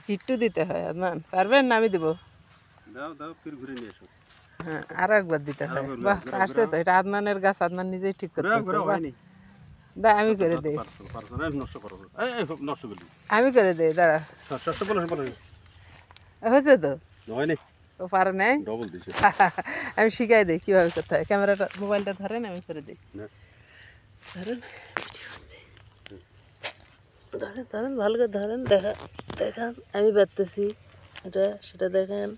গিট্টু দিতে হয় আদনান, পারবেন না আমি দিব? দাও দাও, ফির ঘুরে নিয়ে এসো। হ্যাঁ, আরো একবার দিতে হয়। বাহ, পারছে তো। এটা আদনানের গাছ, আদনান নিজেই ঠিক করতেছে। হয়নি। দা আমি করে দেই, নষ্ট করো, নষ্ট করলি। আমি করে দেই, দাঁড়া। হয়েছে তো? হয়নি, ও পারে নাই। ডবল দিছে। আমি শিখাই দিই কিভাবে করতে হয়। ক্যামেরাটা, মোবাইলটা ধরেন, আমি করে দিই। ধরেন, ধরেন ধরেন, ভালো করে ধরেন। দেখান আমি বাড়তেছি, এটা সেটা দেখেন।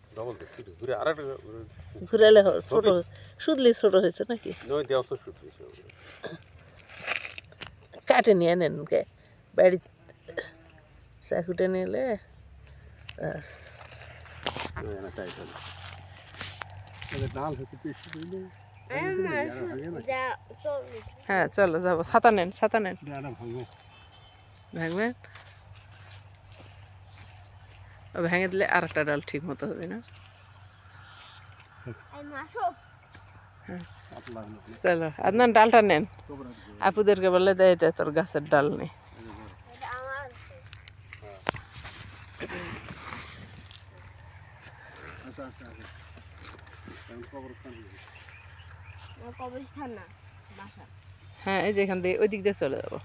ঘুরাইলে ছোট, সুদলি ছোট হয়েছে নাকি? কাটে নিয়ে নেন, কে বাড়ি চাকুটে নিলে ব্যাস। হ্যাঁ চলো যাবো, ছাতা নেন, ছাতা নেন। ভাঙবেন? ভেঙে দিলে আর একটা ডাল ঠিক মতো হবে না। চলো আদনান, ডালটা নেন। আপুদেরকে বলে দেয় এটা তোর গাছের ডাল নেই। হ্যাঁ, এই যে এখান দিয়ে ওই দিক দিয়ে চলে যাবো।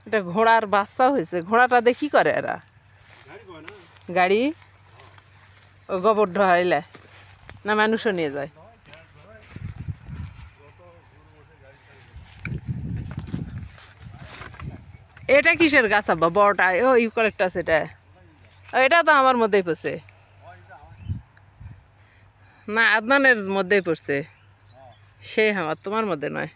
এটা ঘোড়ার বাচ্চা হয়েছে। ঘোড়াটা দিয়ে কি করে এরা? গাড়ি ও গোবর ঢাইলে না মানুষও নিয়ে যায়? এটা কিসের গাছ আব্বা বড়টা? ও ইউক্যালিপটাস, এটা এটা তো আমার মধ্যেই পড়ছে না, আদনানের মধ্যেই পড়ছে। সে আমার, তোমার মধ্যে নয়।